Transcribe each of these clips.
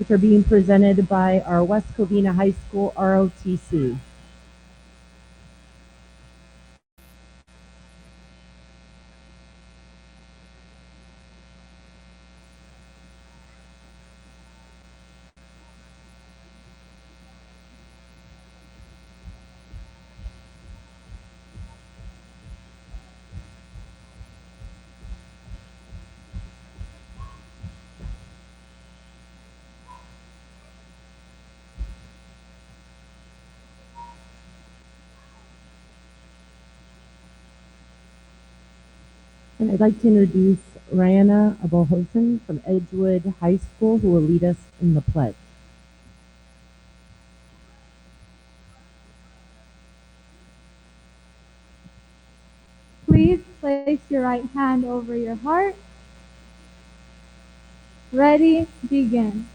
which are being presented by our West Covina High School ROTC. And I'd like to introduce Rihanna Abohosen from Edgewood High School, who will lead us in the pledge. Please place your right hand over your heart. Ready, begin.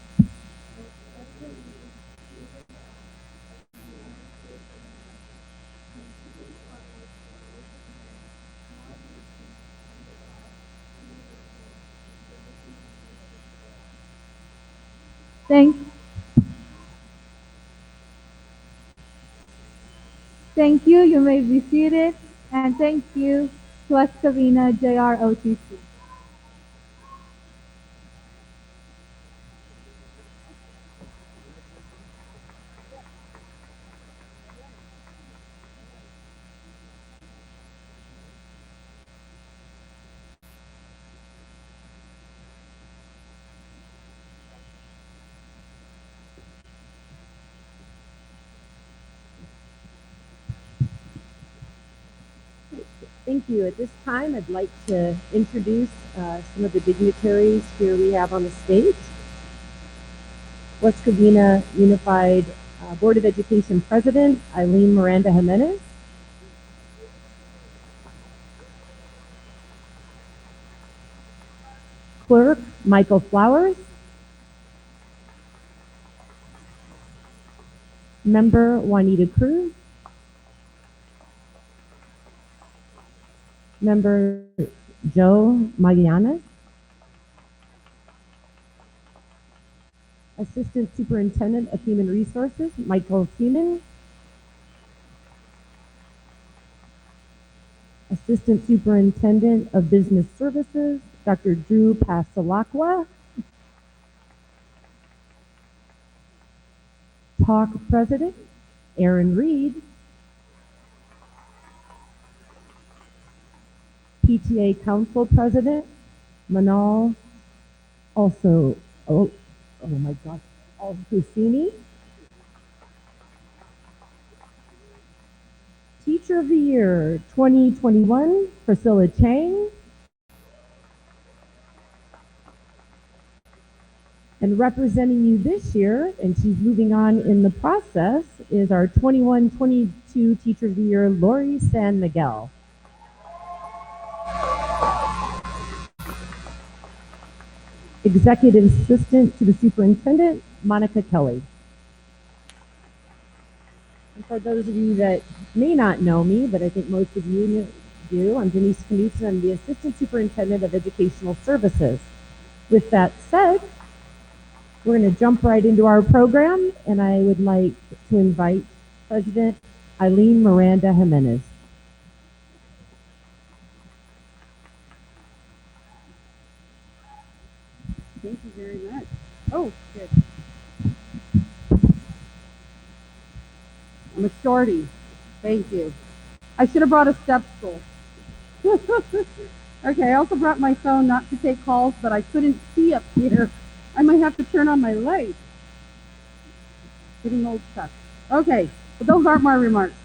Thank you. You may be seated. And thank you to West Covina JROTC. Thank you. At this time, I'd like to introduce some of the dignitaries here we have on the stage. West Covina Unified Board of Education President, Eileen Miranda Jimenez. Clerk, Michael Flowers. Member, Juanita Cruz. Member, Joe Magallanes. Assistant Superintendent of Human Resources, Michael Seaman. Assistant Superintendent of Business Services, Dr. Drew Pasalacqua. Talk President, Aaron Reed. PTA Council President, Manal, also, oh my gosh, Al-Husseini. Teacher of the Year 2021, Priscilla Chang. And representing you this year, and she's moving on in the process, is our 21-22 Teacher of the Year, Lori San Miguel. Executive Assistant to the Superintendent, Monica Kelly. And for those of you that may not know me, but I think most of you do, I'm Denise Knudsen. I'm the Assistant Superintendent of Educational Services. With that said, we're going to jump right into our program, and I would like to invite President Eileen Miranda Jimenez. Thank you very much. Oh, good. I'm a shorty. Thank you. I should have brought a step stool. Okay, I also brought my phone not to take calls, but I couldn't see up here. I might have to turn on my light. Getting old stuff. Okay, but those aren't my remarks.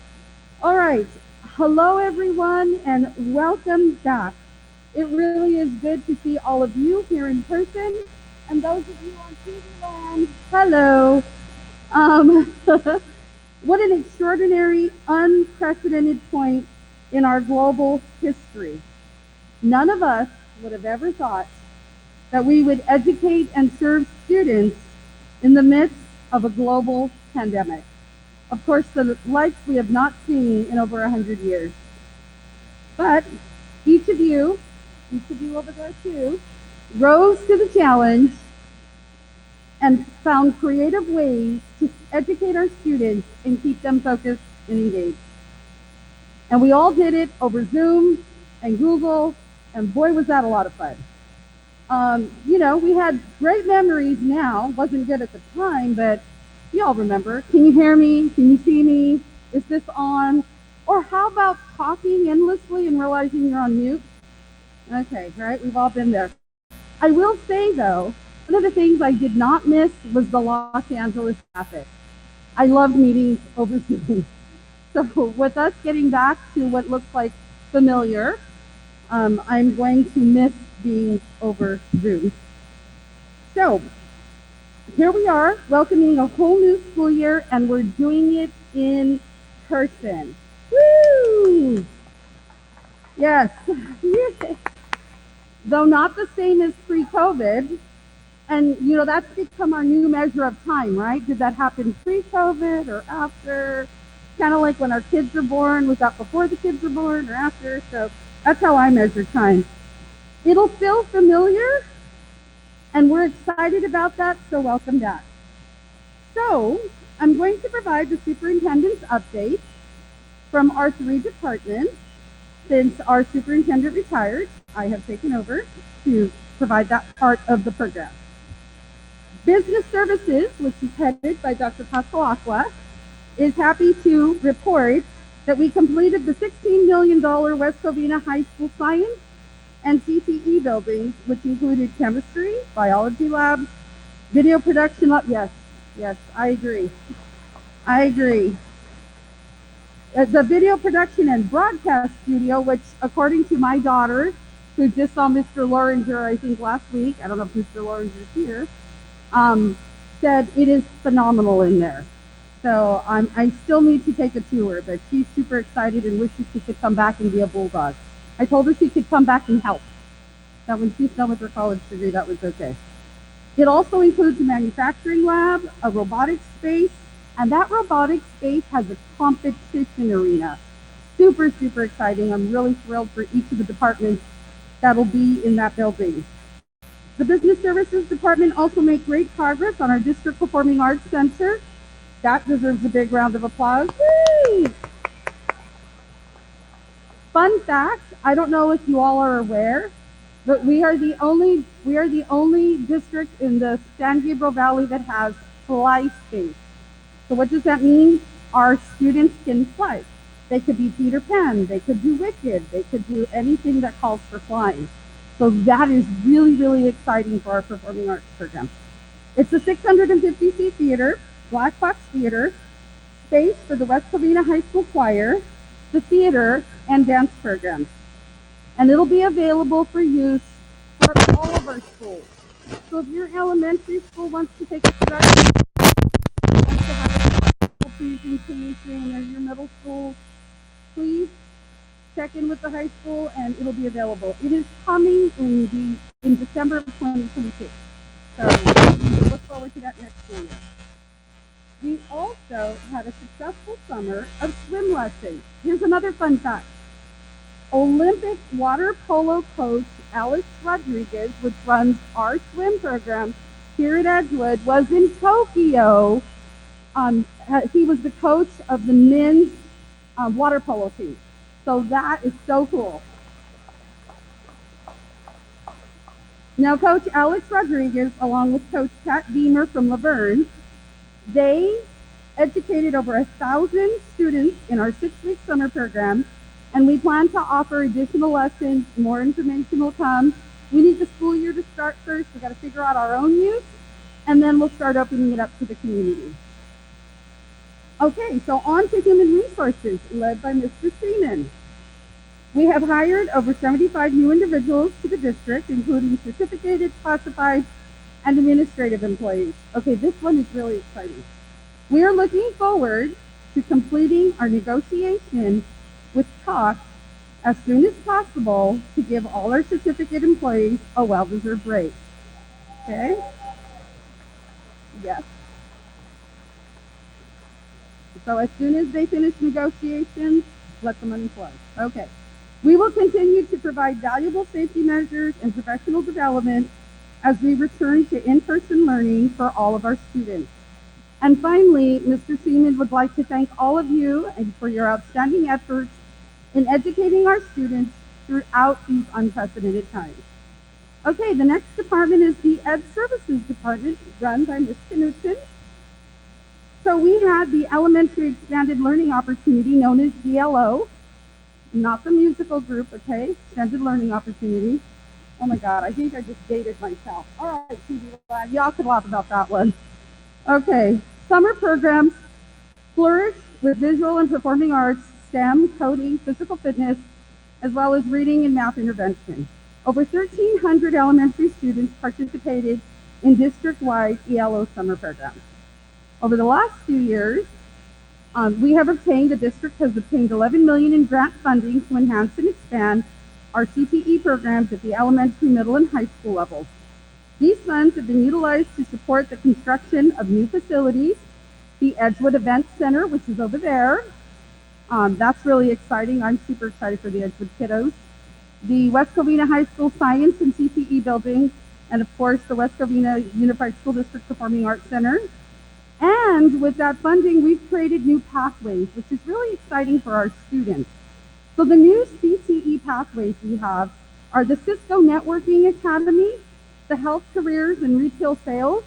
All right. Hello, everyone, and welcome back. It really is good to see all of you here in person, and those of you on TV land, hello. What an extraordinary, unprecedented point in our global history. None of us would have ever thought that we would educate and serve students in the midst of a global pandemic. Of course, the likes we have not seen in over 100 years. But each of you over there too, rose to the challenge and found creative ways to educate our students and keep them focused and engaged. And we all did it over Zoom and Google, and boy, was that a lot of fun. We had great memories now. Wasn't good at the time, but you all remember. Can you hear me? Can you see me? Is this on? Or how about talking endlessly and realizing you're on mute? Okay, right? We've all been there. I will say, though, one of the things I did not miss was the Los Angeles traffic. I loved meetings over Zoom. So with us getting back to what looks like familiar, I'm going to miss being over Zoom. So here we are, welcoming a whole new school year, and we're doing it in person. Woo! Yes. Though not the same as pre-COVID, and that's become our new measure of time, right? Did that happen pre-COVID or after? Kind of like when our kids are born, was that before the kids were born or after? So that's how I measure time. It'll feel familiar, and we're excited about that, so welcome back. So I'm going to provide the superintendent's update from our 3 departments. Since our superintendent retired, I have taken over to provide that part of the program. Business Services, which is headed by Dr. Pascalacqua, is happy to report that we completed the $16 million West Covina High School Science and CTE buildings, which included chemistry, biology labs, video production lab. Yes, I agree. The video production and broadcast studio, which according to my daughter, who just saw Mr. Loringer, I think last week, I don't know if Mr. Loringer's here, said it is phenomenal in there. So I still need to take a tour, but she's super excited and wishes she could come back and be a bulldog. I told her she could come back and help. That when she's done with her college degree, that was okay. It also includes a manufacturing lab, a robotics space, and that robotics space has a competition arena. Super, super exciting. I'm really thrilled for each of the departments that'll be in that building. The Business Services Department also made great progress on our District Performing Arts Center. That deserves a big round of applause. Woo! Fun fact, I don't know if you all are aware, but we are the only district in the San Gabriel Valley that has fly space. So what does that mean? Our students can fly. They could be Peter Pan, they could do Wicked, they could do anything that calls for flying. So that is really, really exciting for our performing arts program. It's a 650-seat theater, black box theater, space for the West Covina High School Choir, the theater, and dance programs. And it'll be available for use for all of our schools. So if your elementary school wants to take a production, wants to have a presentation, or your middle school, please check in with the high school and it'll be available. It is coming in December of 2022. So we look forward to that next school year. We also had a successful summer of swim lessons. Here's another fun fact. Olympic water polo coach Alex Rodriguez, which runs our swim program here at Edgewood, was in Tokyo. He was the coach of the men's water polo team. So that is so cool. Now, Coach Alex Rodriguez, along with Coach Pat Beamer from Laverne, they educated over 1,000 students in our 6-week summer program, and we plan to offer additional lessons. More information will come. We need the school year to start first. We've got to figure out our own use, and then we'll start opening it up to the community. Okay, so on to human resources, led by Mr. Seaman. We have hired over 75 new individuals to the district, including certificated, classified, and administrative employees. Okay, this one is really exciting. We are looking forward to completing our negotiation with TALK as soon as possible to give all our certificate employees a well-deserved raise. Okay? Yes. So as soon as they finish negotiations, let the money flow. Okay. We will continue to provide valuable safety measures and professional development as we return to in-person learning for all of our students. And finally, Mr. Seaman would like to thank all of you and for your outstanding efforts in educating our students throughout these unprecedented times. Okay, the next department is the Ed Services Department, run by Ms. Knudsen. So we had the Elementary Expanded Learning Opportunity, known as ELO, not the musical group, okay? Extended Learning Opportunity. Oh my God, I think I just dated myself. All right, TV Lab, y'all can laugh about that one. Okay, summer programs flourish with visual and performing arts, STEM, coding, physical fitness, as well as reading and math intervention. Over 1,300 elementary students participated in district-wide ELO summer programs. Over the last few years, the district has obtained $11 million in grant funding to enhance and expand our CPE programs at the elementary, middle, and high school levels. These funds have been utilized to support the construction of new facilities, the Edgewood Event Center, which is over there. That's really exciting. I'm super excited for the Edgewood kiddos. The West Covina High School Science and CPE building, and of course the West Covina Unified School District Performing Arts Center. And with that funding, we've created new pathways, which is really exciting for our students. So the new CTE pathways we have are the Cisco Networking Academy, the Health Careers and Retail Sales,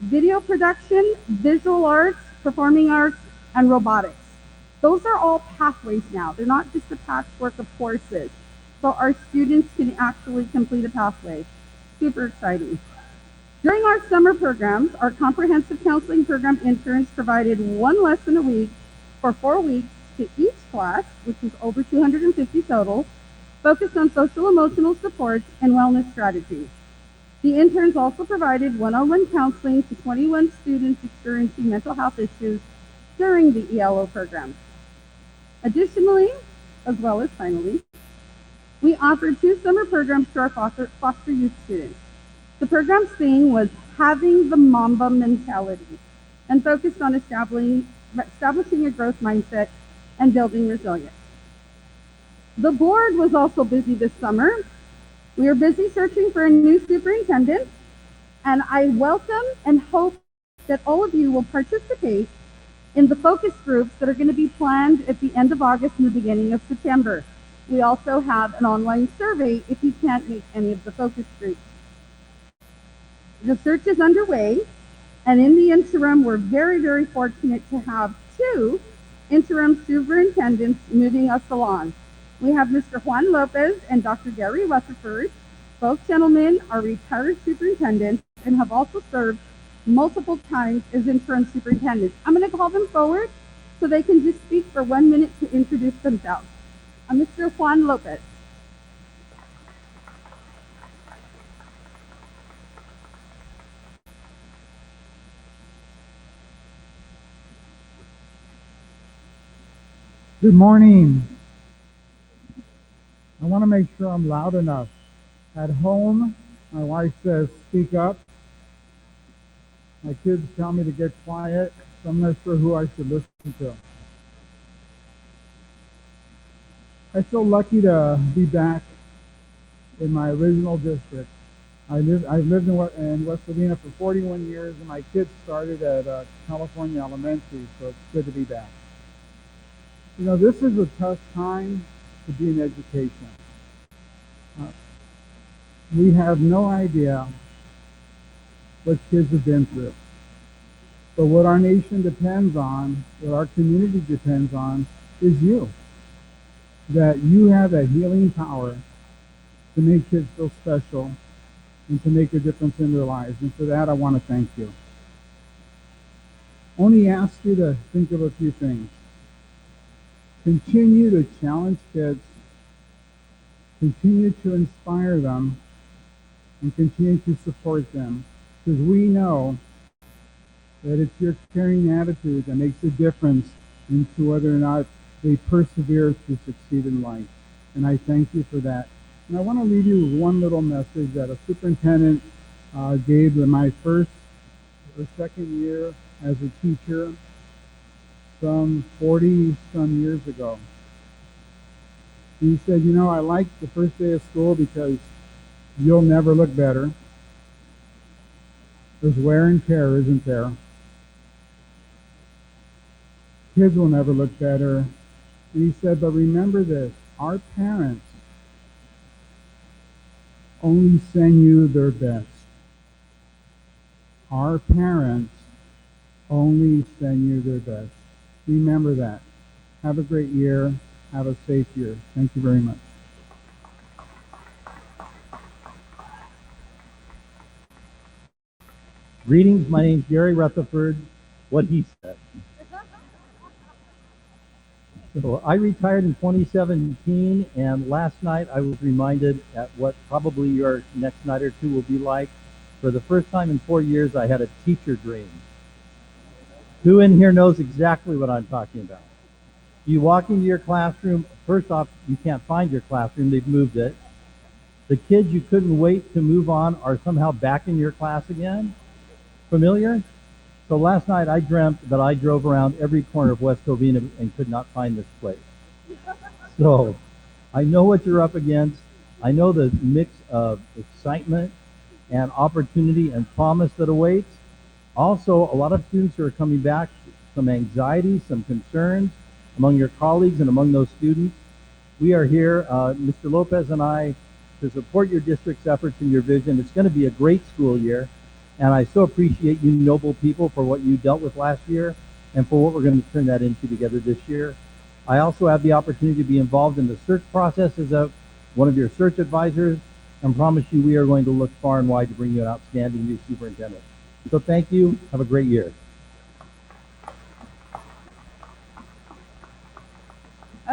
Video Production, Visual Arts, Performing Arts, and Robotics. Those are all pathways now. They're not just a patchwork of courses. So our students can actually complete a pathway. Super exciting. During our summer programs, our comprehensive counseling program interns provided one lesson a week for 4 weeks to each class, which was over 250 total, focused on social emotional supports and wellness strategies. The interns also provided one-on-one counseling to 21 students experiencing mental health issues during the ELO program. Additionally, as well as finally, we offered 2 summer programs to our foster youth students. The program's theme was having the Mamba mentality and focused on establishing a growth mindset and building resilience. The board was also busy this summer. We are busy searching for a new superintendent, and I welcome and hope that all of you will participate in the focus groups that are going to be planned at the end of August and the beginning of September. We also have an online survey if you can't make any of the focus groups. The search is underway, and in the interim, we're very, very fortunate to have 2 interim superintendents moving us along. We have Mr. Juan Lopez and Dr. Gary Rutherford. Both gentlemen are retired superintendents and have also served multiple times as interim superintendents. I'm going to call them forward so they can just speak for 1 minute to introduce themselves. Mr. Juan Lopez. Good morning. I want to make sure I'm loud enough. At home, my wife says, speak up. My kids tell me to get quiet, so I'm not sure who I should listen to. I feel lucky to be back in my original district. I've lived in West Covina for 41 years, and my kids started at California Elementary, so it's good to be back. You know, this is a tough time to be in education. We have no idea what kids have been through. But what our nation depends on, what our community depends on, is you. That you have that healing power to make kids feel special and to make a difference in their lives. And for that, I want to thank you. Only ask you to think of a few things. Continue to challenge kids, continue to inspire them, and continue to support them. Because we know that it's your caring attitude that makes a difference into whether or not they persevere to succeed in life. And I thank you for that. And I want to leave you with one little message that a superintendent gave in my first or second year as a teacher some 40-some years ago. He said, you know, I like the first day of school because you'll never look better. There's wear and tear, isn't there? Kids will never look better. And he said, but remember this, our parents only send you their best. Our parents only send you their best. Remember that. Have a great year. Have a safe year. Thank you very much. Greetings, my name's Gary Rutherford. What he said. So I retired in 2017, and last night I was reminded at what probably your next night or two will be like. For the first time in 4 years, I had a teacher dream. Who in here knows exactly what I'm talking about? You walk into your classroom, first off, you can't find your classroom, they've moved it. The kids you couldn't wait to move on are somehow back in your class again. Familiar? So last night I dreamt that I drove around every corner of West Covina and could not find this place. So I know what you're up against. I know the mix of excitement and opportunity and promise that awaits. Also, a lot of students who are coming back, some anxiety, some concerns among your colleagues and among those students. We are here, Mr. Lopez and I, to support your district's efforts and your vision. It's going to be a great school year. And I so appreciate you noble people for what you dealt with last year and for what we're going to turn that into together this year. I also have the opportunity to be involved in the search process as one of your search advisors, and promise you we are going to look far and wide to bring you an outstanding new superintendent. So thank you. Have a great year.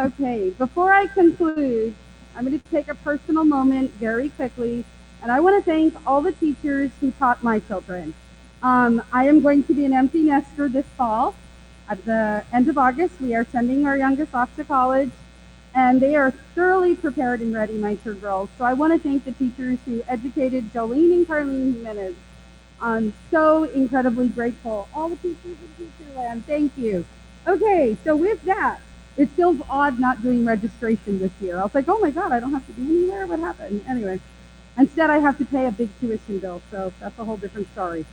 Okay, before I conclude, I'm going to take a personal moment very quickly, and I want to thank all the teachers who taught my children. I am going to be an empty nester this fall. At the end of August, we are sending our youngest off to college, and they are thoroughly prepared and ready, my two girls. So I want to thank the teachers who educated Jolene and Carlene Jimenez. I'm so incredibly grateful. All the teachers in Teacherland, thank you. Okay, so with that, it feels odd not doing registration this year. I was like, oh my God, I don't have to be anywhere. What happened? Anyway, instead I have to pay a big tuition bill, so that's a whole different story.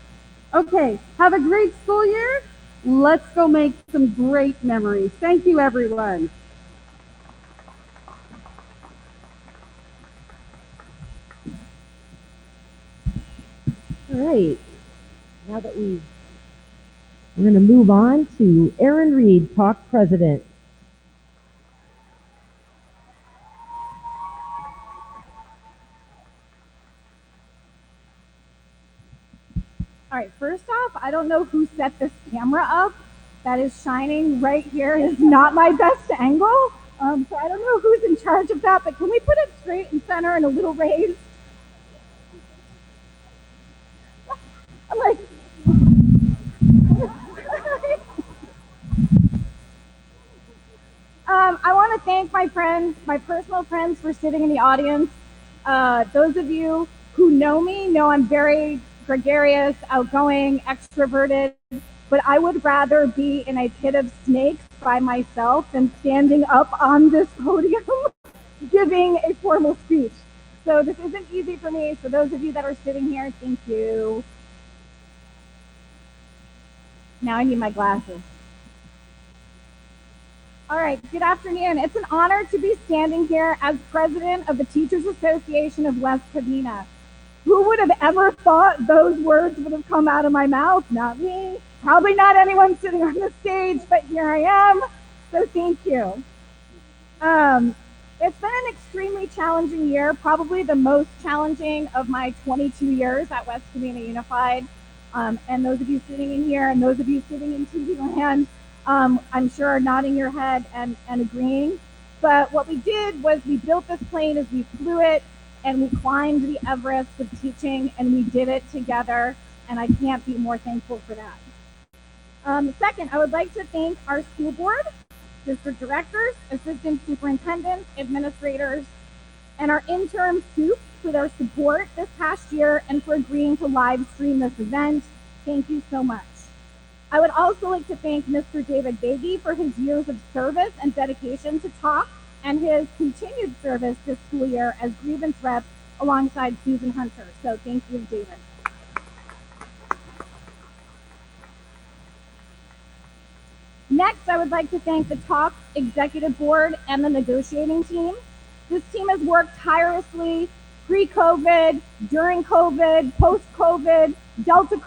Okay, have a great school year. Let's go make some great memories. Thank you, everyone. All right. Now that we're going to move on to Aaron Reed, Talk President. All right, first off, I don't know who set this camera up. That is shining right here. It is not my best angle. So I don't know who's in charge of that, but can we put it straight and center and a little raised? I'm like, I want to thank my friends, my personal friends, for sitting in the audience. Those of you who know me know I'm very gregarious, outgoing, extroverted, but I would rather be in a pit of snakes by myself than standing up on this podium giving a formal speech. So this isn't easy for me. So those of you that are sitting here, thank you. Now I need my glasses. All right, good afternoon. It's an honor to be standing here as president of the Teachers Association of West Covina. Who would have ever thought those words would have come out of my mouth? Not me. Probably not anyone sitting on the stage, but here I am. So thank you. It's been an extremely challenging year, probably the most challenging of my 22 years at West Covina Unified. And those of you sitting in here and those of you sitting in TV land, I'm sure are nodding your head and agreeing. But what we did was we built this plane as we flew it, and we climbed the Everest of teaching, and we did it together, and I can't be more thankful for that. Second, I would like to thank our school board, district directors, assistant superintendents, administrators, and our interim soup for their support this past year and for agreeing to live stream this event. Thank you so much. I would also like to thank Mr. David Bagey for his years of service and dedication to Talk and his continued service this school year as grievance rep alongside Susan Hunter. So thank you, David. Next, I would like to thank the TALK Executive Board and the negotiating team. This team has worked tirelessly pre-COVID, during COVID, post-COVID, Delta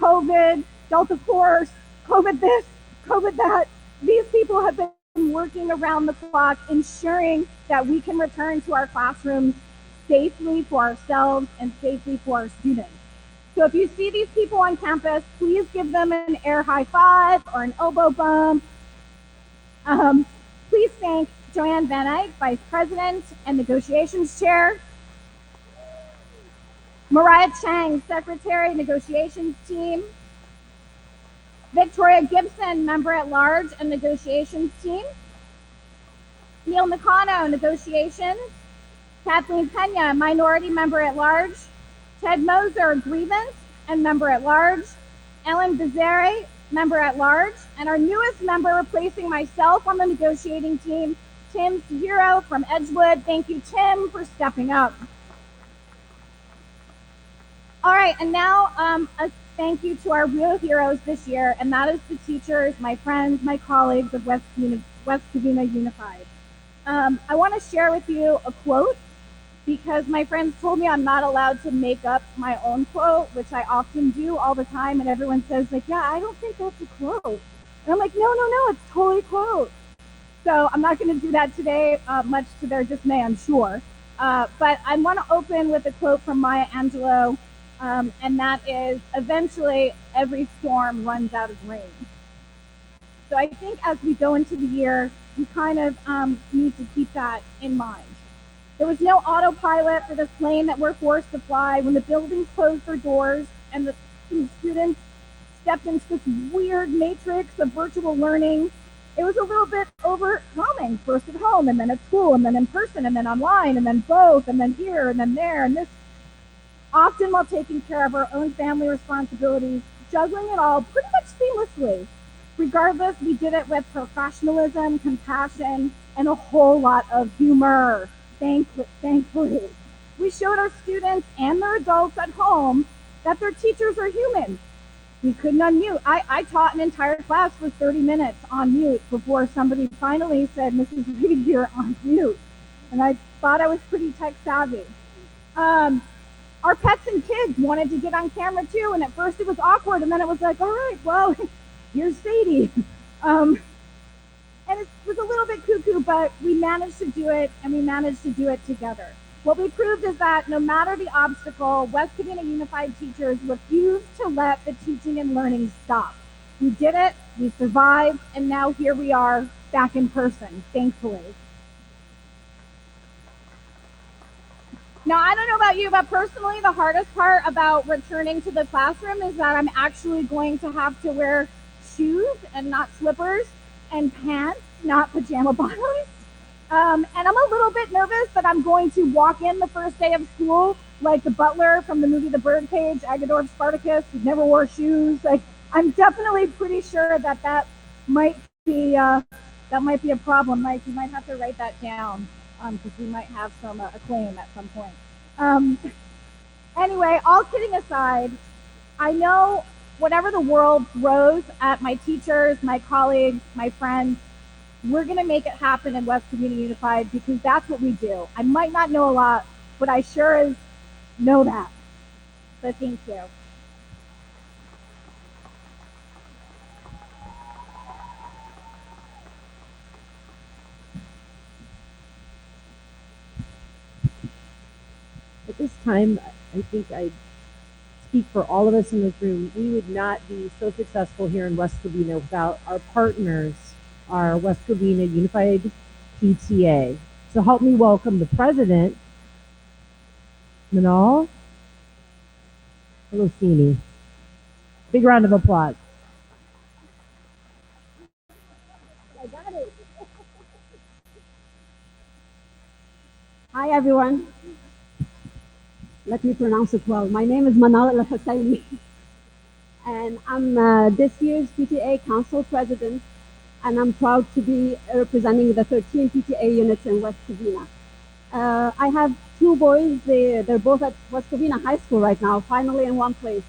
Force, COVID this, COVID that. These people have been working around the clock, ensuring that we can return to our classrooms safely for ourselves and safely for our students. So if you see these people on campus, please give them an air high five or an elbow bump. Please thank Joanne Van Eyck, Vice President and Negotiations Chair, Mariah Chang, Secretary, Negotiations Team, Victoria Gibson, Member at Large and Negotiations Team, Neil Nakano, Negotiations, Kathleen Pena, Minority Member at Large, Ted Moser, Grievance and Member at Large, Ellen Bizarre, Member at Large, and our newest member replacing myself on the negotiating team, Tim Sahiro from Edgewood. Thank you, Tim, for stepping up. All right, and now a thank you to our real heroes this year, and that is the teachers, my friends, my colleagues of West Covina Unified. I want to share with you a quote because my friends told me I'm not allowed to make up my own quote, which I often do all the time, and everyone says, like, yeah, I don't think that's a quote. And I'm like, no, it's totally a quote. So I'm not going to do that today, much to their dismay, I'm sure. But I want to open with a quote from Maya Angelou, and that is, eventually every storm runs out of rain. So I think as we go into the year, we kind of need to keep that in mind. There was no autopilot for this plane that we're forced to fly when the buildings closed their doors and the students stepped into this weird matrix of virtual learning. It was a little bit overwhelming, first at home and then at school and then in person and then online and then both and then here and then there, and this often while taking care of our own family responsibilities, juggling it all pretty much seamlessly. Regardless, we did it with professionalism, compassion, and a whole lot of humor. Thankfully, we showed our students and their adults at home that their teachers are human. We couldn't unmute. I taught an entire class for 30 minutes on mute before somebody finally said, Mrs. Reed, you're on mute. And I thought I was pretty tech savvy. Our pets and kids wanted to get on camera too, and at first it was awkward, and then it was like, all right, well, here's Sadie. And it was a little bit cuckoo, but we managed to do it, and we managed to do it together. What we proved is that no matter the obstacle, West Covina Unified teachers refused to let the teaching and learning stop. We did it, we survived, and now here we are back in person, thankfully. Now, I don't know about you, but personally, the hardest part about returning to the classroom is that I'm actually going to have to wear shoes and not slippers, and pants, not pajama bottoms. And I'm a little bit nervous that I'm going to walk in the first day of school like the butler from the movie The Birdcage, Agador Spartacus, who never wore shoes. Like, I'm definitely pretty sure that might be a problem. Mike, you might have to write that down because we might have some acclaim at some point. Anyway, all kidding aside, I know whatever the world throws at my teachers, my colleagues, my friends, we're going to make it happen in West Covina Unified because that's what we do. I might not know a lot, but I sure as know that. So thank you. At this time, I think I speak for all of us in this room. We would not be so successful here in West Covina without our partners, our West Covina Unified PTA. So help me welcome the president, Manal Losini. Big round of applause. I got it. Hi, everyone. Let me pronounce it well. My name is Manal El-Husseini, and I'm this year's PTA Council President, and I'm proud to be representing the 13 PTA units in West Covina. I have two boys. They're both at West Covina High School right now, finally in one place.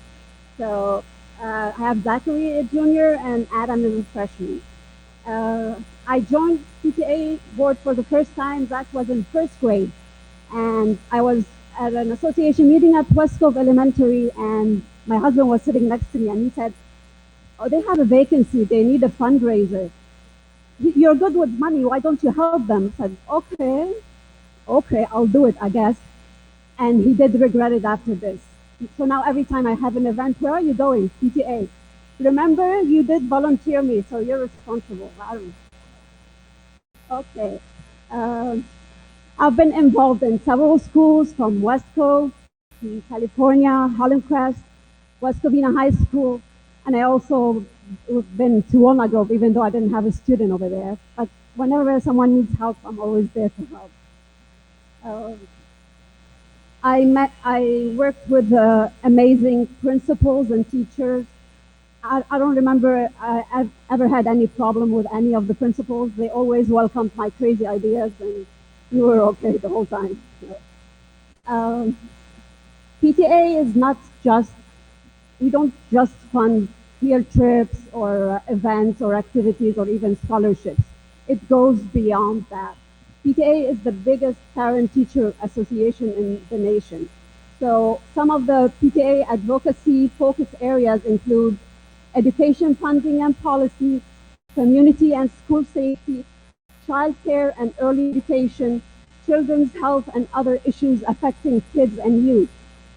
So I have Zachary Jr. and Adam is a freshman. I joined PTA board for the first time. That was in first grade, and I was at an association meeting at West Cove Elementary, and my husband was sitting next to me, and he said, "Oh, they have a vacancy. They need a fundraiser. You're good with money. Why don't you help them?" I said, "Okay, I'll do it, I guess." And he did regret it after this. So now every time I have an event, where are you going? PTA. Remember, you did volunteer me, so you're responsible. I don't. Okay. Um, I've been involved in several schools from West Coast to California, Holland Crest, West Covina High School, and I also been to Walnut Grove, even though I didn't have a student over there. But whenever someone needs help, I'm always there to help. Uh, I worked with amazing principals and teachers. I don't remember I've ever had any problem with any of the principals. They always welcomed my crazy ideas, and we were okay the whole time. Um, PTA is not just, we don't just fund field trips or events or activities or even scholarships. It goes beyond that. PTA is the biggest parent-teacher association in the nation. So some of the PTA advocacy focus areas include education funding and policy, community and school safety, childcare and early education, children's health, and other issues affecting kids and youth.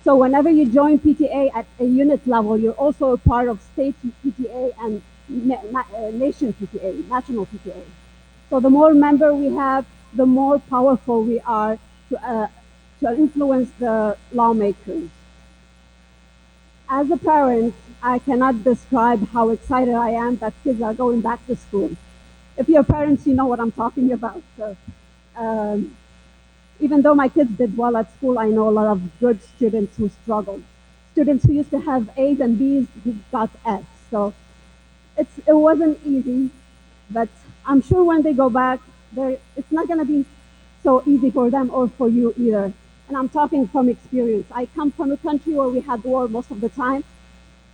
So whenever you join PTA at a unit level, you're also a part of state PTA and nation PTA, national PTA. So the more member we have, the more powerful we are to influence the lawmakers. As a parent, I cannot describe how excited I am that kids are going back to school. If you're parents, you know what I'm talking about. So, um, even though my kids did well at school, I know a lot of good students who struggled. Students who used to have A's and B's who got F's. So it wasn't easy, but I'm sure when they go back, it's not going to be so easy for them or for you either. And I'm talking from experience. I come from a country where we had war most of the time,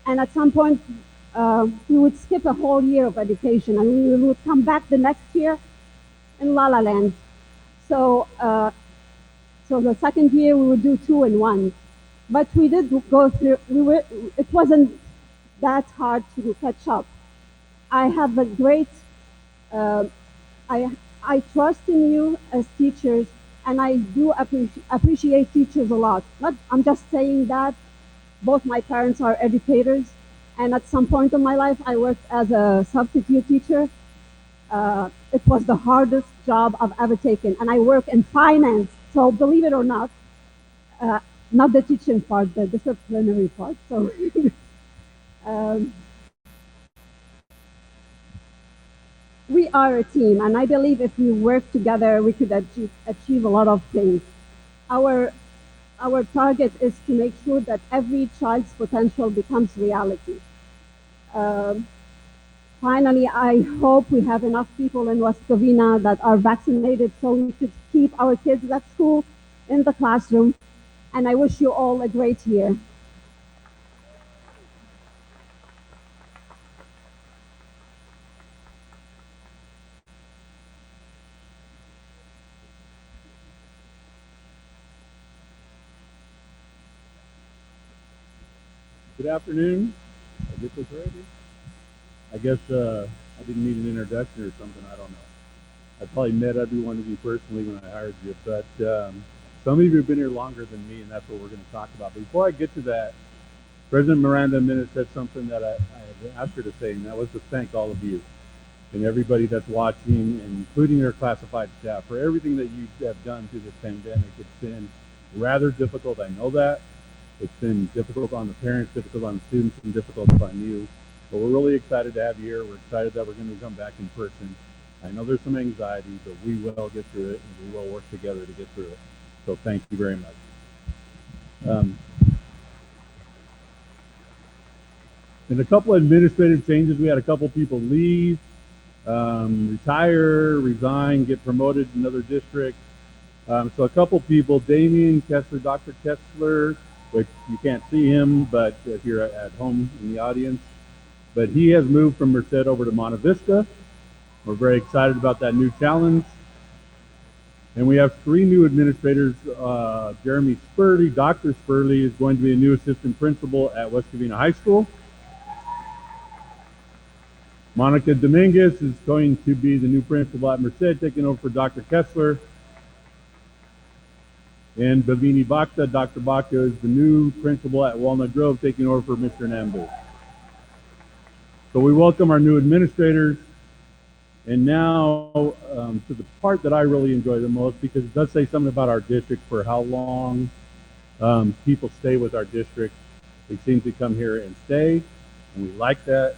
and at some point we would skip a whole year of education, and we would come back the next year in La La Land. So, so the second year we would do 2 in 1, but we did go through. It wasn't that hard to catch up. I have a great uh, I trust in you as teachers, and I do appreciate teachers a lot. Not, I'm just saying that both my parents are educators, and at some point in my life, I worked as a substitute teacher. It was the hardest job I've ever taken, and I work in finance. So believe it or not, uh, not the teaching part, the disciplinary part. So. um, we are a team, and I believe if we work together, we could achieve a lot of things. Our our target is to make sure that every child's potential becomes reality. Um, Finally, I hope we have enough people in West Covina that are vaccinated so we could keep our kids at school in the classroom. And I wish you all a great year. Good afternoon. I get this ready. I guess I didn't need an introduction or something. I don't know. I probably met every one of you personally when I hired you, but some of you have been here longer than me, and that's what we're going to talk about. But before I get to that, President Miranda Minute said something that I had asked her to say, and that was to thank all of you and everybody that's watching, including our classified staff, for everything that you have done through this pandemic. It's been rather difficult. I know that. It's been difficult on the parents, difficult on the students, and difficult on you. But we're really excited to have you here. We're excited that we're going to come back in person. I know there's some anxiety, but we will get through it, and we will work together to get through it. So thank you very much. And a couple of administrative changes. We had a couple people leave, retire, resign, get promoted in another district. So a couple people, Damien Kessler, Dr. Kessler, which you can't see him, but if you're at home in the audience, but he has moved from Merced over to Monte Vista. We're very excited about that new challenge. And we have 3 new administrators. Jeremy Spurley, Dr. Spurley, is going to be a new assistant principal at West Covina High School. Monica Dominguez is going to be the new principal at Merced, taking over for Dr. Kessler. And Bhavini Bhakta, Dr. Bhakta, is the new principal at Walnut Grove, taking over for Mr. Nambu. So we welcome our new administrators. And now to the part that I really enjoy the most, because it does say something about our district for how long people stay with our district. They seem to come here and stay, and we like that.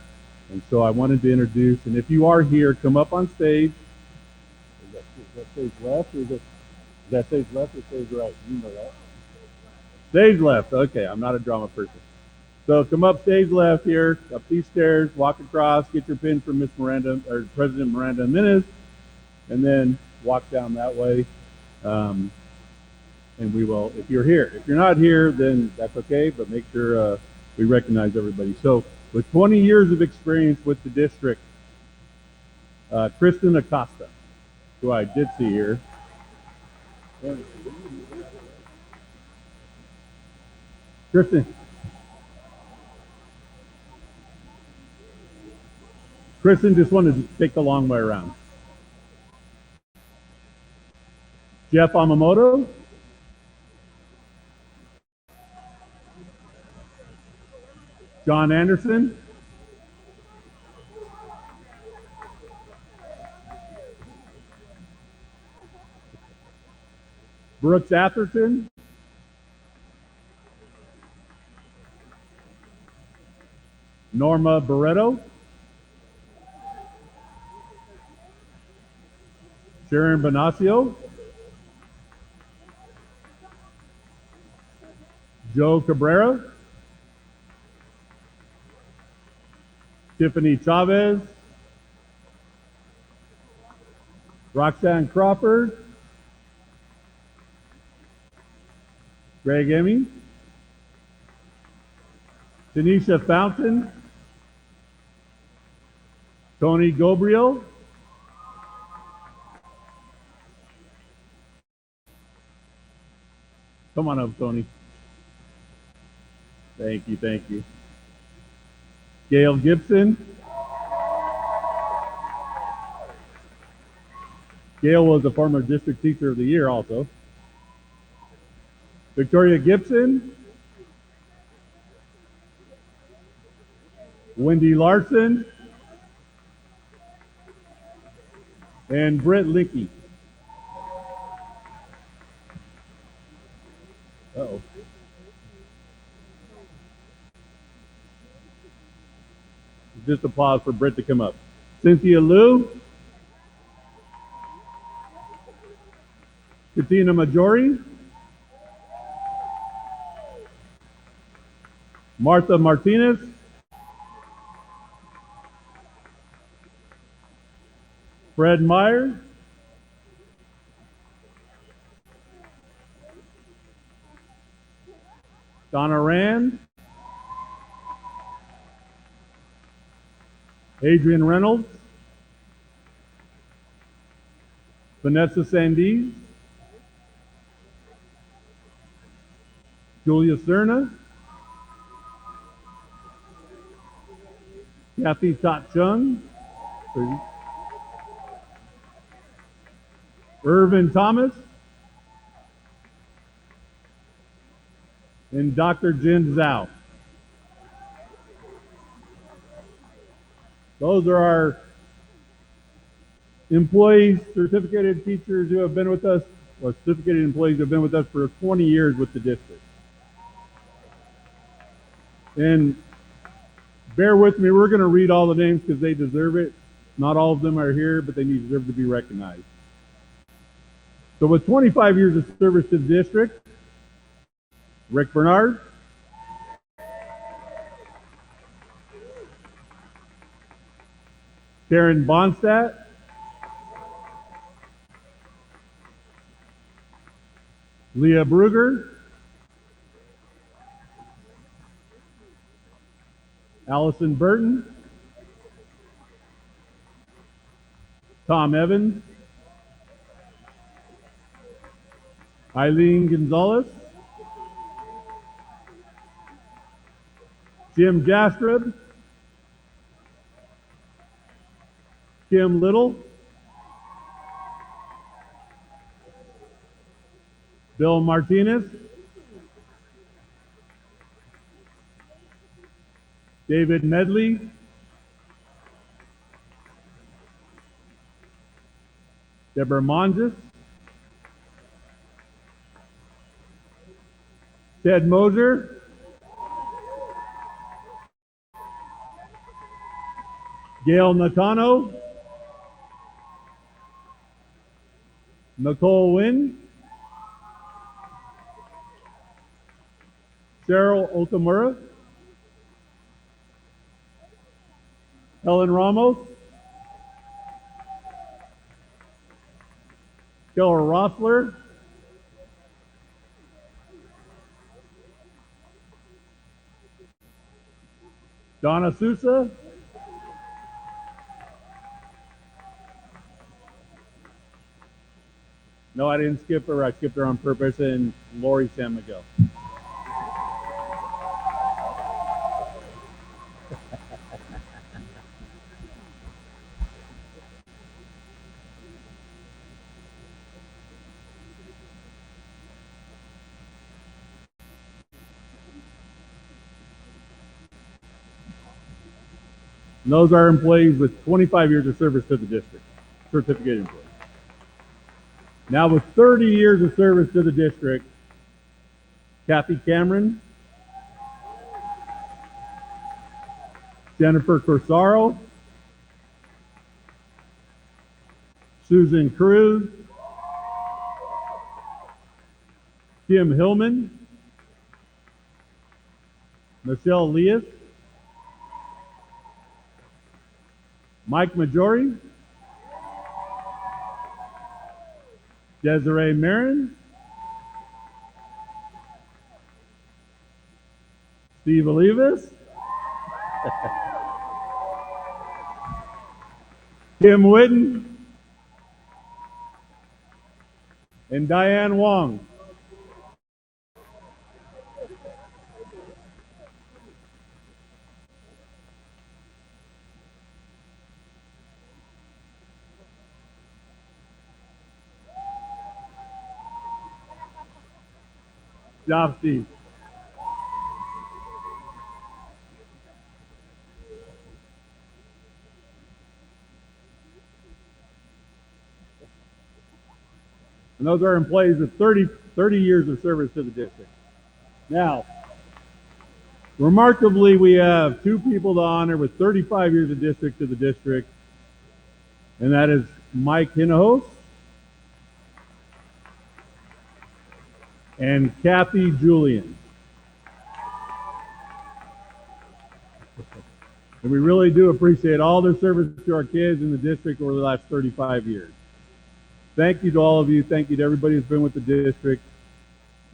And so I wanted to introduce, and if you are here, come up on stage. Is that stage left, or is that stage left or stage right? You know that. Stage left. Okay, I'm not a drama person. So come up stage left here, up these stairs, walk across, get your pin from Miss Miranda, or President Miranda Jimenez, and then walk down that way. And we will, if you're here. If you're not here, then that's okay, but make sure we recognize everybody. So with 20 years of experience with the district, Kristen Acosta, who I did see here. Kristen just wanted to take the long way around. Jeff Amamoto. John Anderson. Brooks Atherton. Norma Barreto. Sharon Bonacio. Joe Cabrera. Tiffany Chavez. Roxanne Crawford. Greg Emmy. Tanisha Fountain. Tony Gobriel. Come on up, Tony. Thank you, thank you. Gail Gibson. Gail was a former district teacher of the year also. Victoria Gibson. Wendy Larson. And Britt Lickey. Uh-oh. Just applause for Britt to come up. Cynthia Liu. Katina Majori. Martha Martinez. Fred Meyer. Donna Rand. Adrian Reynolds. Vanessa Sandys. Julia Cerna. Kathy Tot Chung. Irvin Thomas. And Dr. Jin Zhao. Those are our employees, certificated teachers who have been with us, or certificated employees who have been with us for 20 years with the district. And bear with me, we're going to read all the names because they deserve it. Not all of them are here, but they deserve to be recognized. So with 25 years of service to the district, Rick Bernard. Karen Bonstadt. Leah Bruger. Allison Burton. Tom Evans, Eileen Gonzalez, Jim Jastreb, Kim Little, Bill Martinez, David Medley, Deborah Monges, Ted Moser, Gail Nakano, Nicole Wynn, Cheryl Okamura, Helen Ramos, Keller Rossler, Donna Sousa, no, I didn't skip her. I skipped her on purpose, and Lori San Miguel. And those are employees with 25 years of service to the district, certificated employees. Now with 30 years of service to the district, Kathy Cameron, Jennifer Corsaro, Susan Cruz, Kim Hillman, Michelle Leas, Mike Majori, Desiree Marin, Steve Olivas, Kim Whitten, and Diane Wong. Job, Steve. And those are employees with 30 years of service to the district. Now, remarkably, we have two people to honor with 35 years of district to the district, and that is Mike Hinahos and Kathy Julian. And we really do appreciate all their service to our kids in the district over the last 35 years. Thank you to all of you. Thank you to everybody who's been with the district.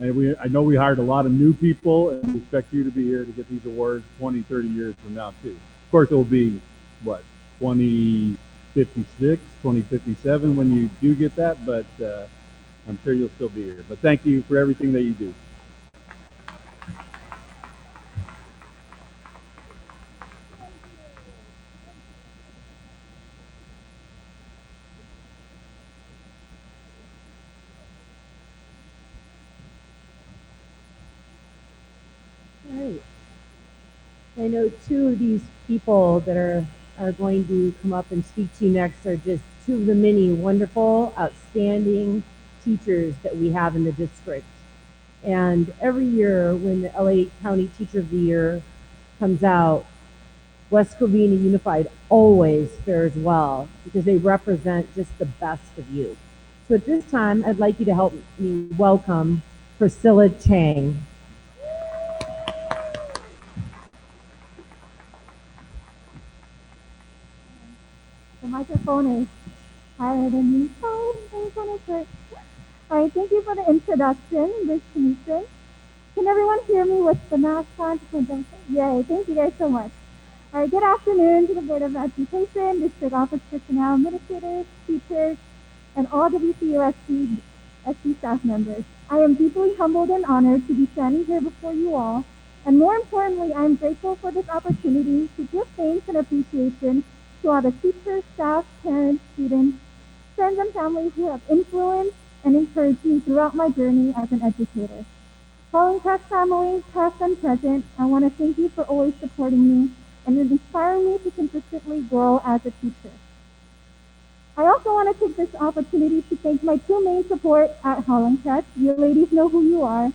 And I know we hired a lot of new people, and we expect you to be here to get these awards 20, 30 years from now, too. Of course, it will be, 2056, 2057 when you do get that, but I'm sure you'll still be here. But thank you for everything that you do. Right. I know two of these people that are going to come up and speak to you next are just two of the many wonderful, outstanding teachers that we have in the district. And every year when the LA County Teacher of the Year comes out, West Covina Unified always fares well because they represent just the best of you. So at this time, I'd like you to help me welcome Priscilla Chang. The microphone is higher than me. Oh, all right, thank you for the introduction, Ms. Kneeson. Can everyone hear me with the mask on? Yay, thank you guys so much. All right, good afternoon to the Board of Education, District Office personnel, administrators, teachers, and all WCUSD staff members. I am deeply humbled and honored to be standing here before you all, and more importantly, I am grateful for this opportunity to give thanks and appreciation to all the teachers, staff, parents, students, friends, and families who have influenced and encouraged me throughout my journey as an educator. Calling Crest family, past and present, I want to thank you for always supporting me and inspiring me to consistently grow as a teacher. I also want to take this opportunity to thank my two main support at Holland Crest. You ladies know who you are.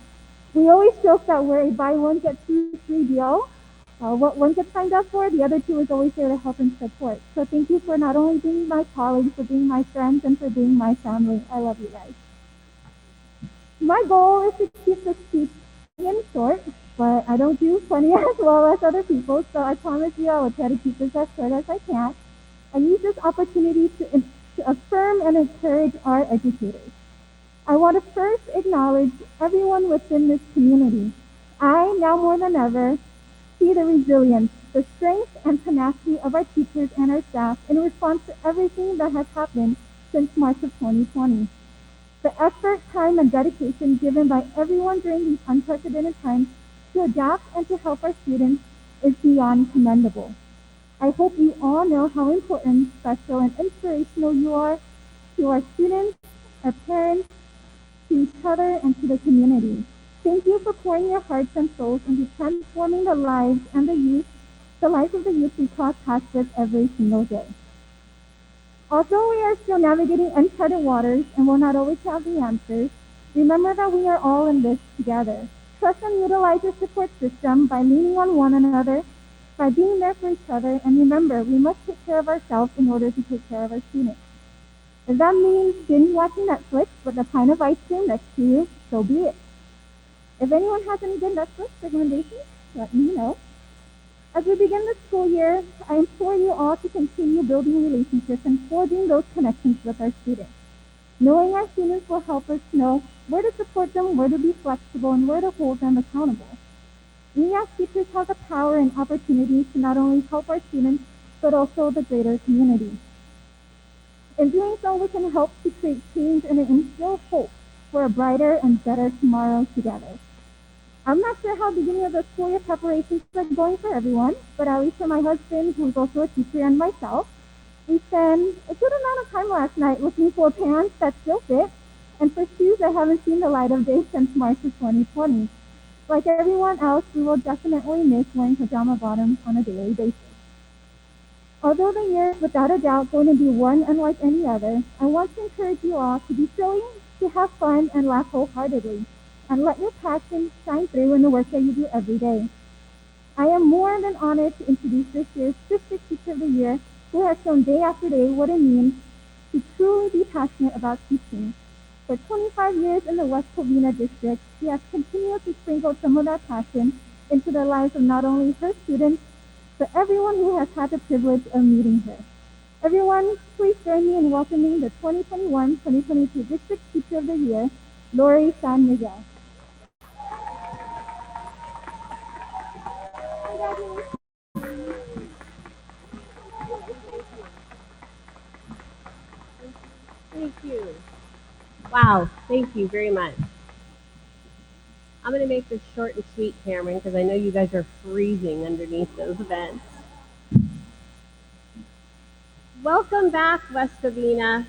We always joke that we're a buy one, get two free deal. What one gets signed up for, the other two is always there to help and support. So thank you for not only being my colleagues, but being my friends and for being my family. I love you guys. My goal is to keep this speech in short, but I don't do funny as well as other people, so I promise you I will try to keep this as short as I can. I use this opportunity to affirm and encourage our educators. I want to first acknowledge everyone within this community. I, now more than ever, see the resilience, the strength, and tenacity of our teachers and our staff in response to everything that has happened since March of 2020. The effort, time, and dedication given by everyone during these unprecedented times to adapt and to help our students is beyond commendable. I hope you all know how important, special, and inspirational you are to our students, our parents, to each other, and to the community. Thank you for pouring your hearts and souls into transforming the lives and the lives of the youth we cross paths with every single day. Although we are still navigating uncharted waters and will not always have the answers, remember that we are all in this together. Trust and utilize your support system by leaning on one another, by being there for each other, and remember, we must take care of ourselves in order to take care of our students. If that means binge watching Netflix with a pint of ice cream next to you, so be it. If anyone has any good Netflix recommendations, let me know. As we begin the school year, I implore you all to continue building relationships and forging those connections with our students. Knowing our students will help us know where to support them, where to be flexible, and where to hold them accountable. We as teachers have the power and opportunity to not only help our students, but also the greater community. In doing so, we can help to create change and instill hope for a brighter and better tomorrow together. I'm not sure how the beginning of the school year preparations are going for everyone, but at least for my husband, who's also a teacher, and myself, we spent a good amount of time last night looking for pants that still fit and for shoes that haven't seen the light of day since March of 2020. Like everyone else, we will definitely miss wearing pajama bottoms on a daily basis. Although the year is without a doubt going to be one unlike any other, I want to encourage you all to be silly, to have fun, and laugh wholeheartedly, and let your passion shine through in the work that you do every day. I am more than honored to introduce this year's District Teacher of the Year, who has shown day after day what it means to truly be passionate about teaching. For 25 years in the West Covina District, she has continued to sprinkle some of that passion into the lives of not only her students, but everyone who has had the privilege of meeting her. Everyone, please join me in welcoming the 2021-2022 District Teacher of the Year, Lori San Miguel. Thank you. Wow, thank you very much. I'm going to make this short and sweet, Cameron, because I know you guys are freezing underneath those vents. Welcome back, West Covina.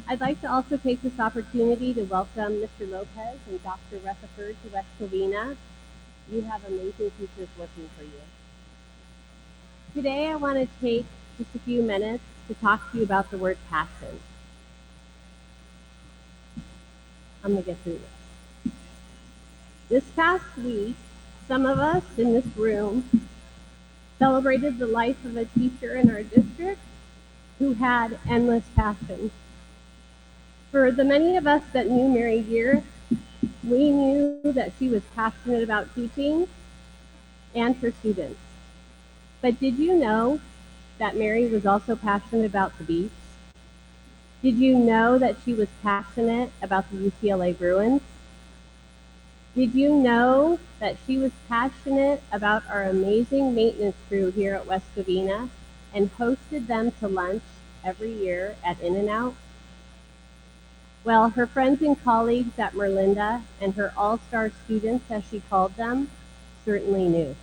I'd like to also take this opportunity to welcome Mr. Lopez and Dr. Rutherford to West Covina. You have amazing teachers working for you. Today, I want to take just a few minutes to talk to you about the word passion. I'm going to get through this. This past week, some of us in this room celebrated the life of a teacher in our district who had endless passion. For the many of us that knew Mary Gear, we knew that she was passionate about teaching and her students. But did you know that Mary was also passionate about the beach? Did you know that she was passionate about the UCLA Bruins? Did you know that she was passionate about our amazing maintenance crew here at West Covina and hosted them to lunch every year at In-N-Out? Well, her friends and colleagues at Merlinda and her all-star students, as she called them, certainly knew.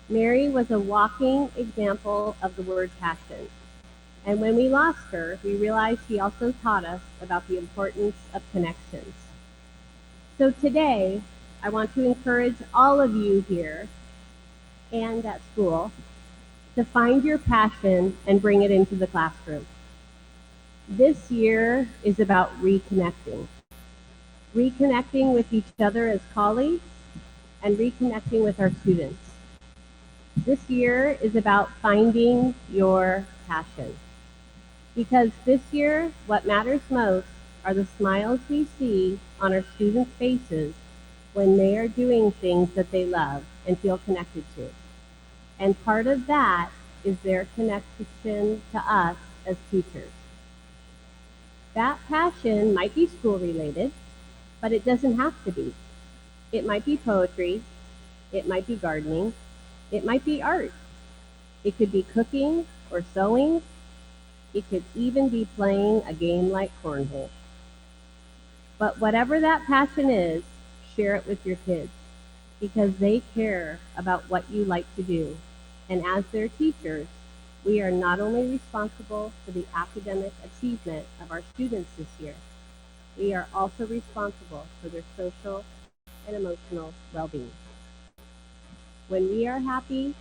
Mary was a walking example of the word passion. And when we lost her, we realized she also taught us about the importance of connections. So today, I want to encourage all of you here and at school to find your passion and bring it into the classroom. This year is about reconnecting. Reconnecting with each other as colleagues and reconnecting with our students. This year is about finding your passion. Because this year, what matters most are the smiles we see on our students' faces when they are doing things that they love and feel connected to. And part of that is their connection to us as teachers. That passion might be school related, but it doesn't have to be. It might be poetry, it might be gardening, it might be art. It could be cooking or sewing. It could even be playing a game like cornhole. But whatever that passion is, share it with your kids because they care about what you like to do. And as their teachers, we are not only responsible for the academic achievement of our students this year, we are also responsible for their social and emotional well-being. When we are happy,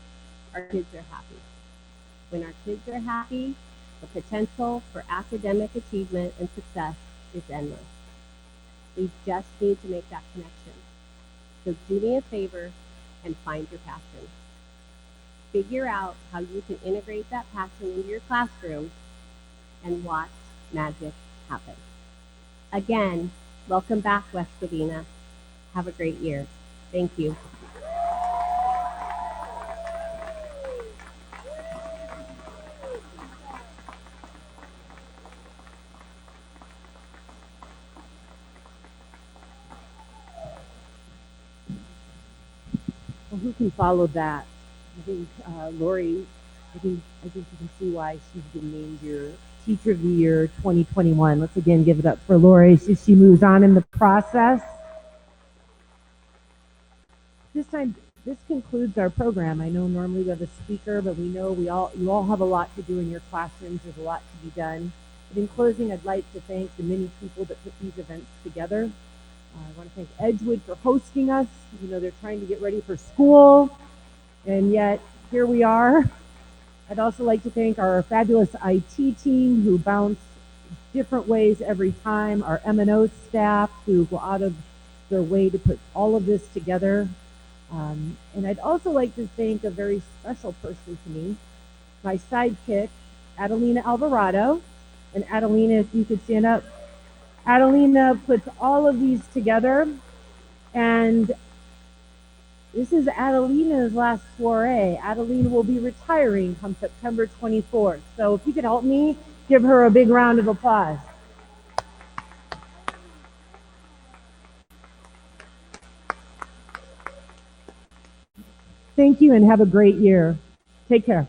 our kids are happy. When our kids are happy, the potential for academic achievement and success is endless. We just need to make that connection. So do me a favor and find your passion. Figure out how you can integrate that passion into your classroom and watch magic happen. Again, welcome back, West Covina. Have a great year. Thank you. Well, who can follow that? I think Lori. I think you can see why she's been named your Teacher of the Year 2021. Let's again give it up for Lori as she moves on in the process. This concludes our program. I know normally we have a speaker, but we know you all have a lot to do in your classrooms. There's a lot to be done. But in closing, I'd like to thank the many people that put these events together. I want to thank Edgewood for hosting us. You know, they're trying to get ready for school, and yet here we are. I'd also like to thank our fabulous IT team who bounce different ways every time, our M&O staff who go out of their way to put all of this together. And I'd also like to thank a very special person to me, my sidekick, Adelina Alvarado. And Adelina, if you could stand up. Adelina puts all of these together, and this is Adelina's last soiree. Adelina will be retiring come September 24th. So if you could help me, give her a big round of applause. Thank you and have a great year. Take care.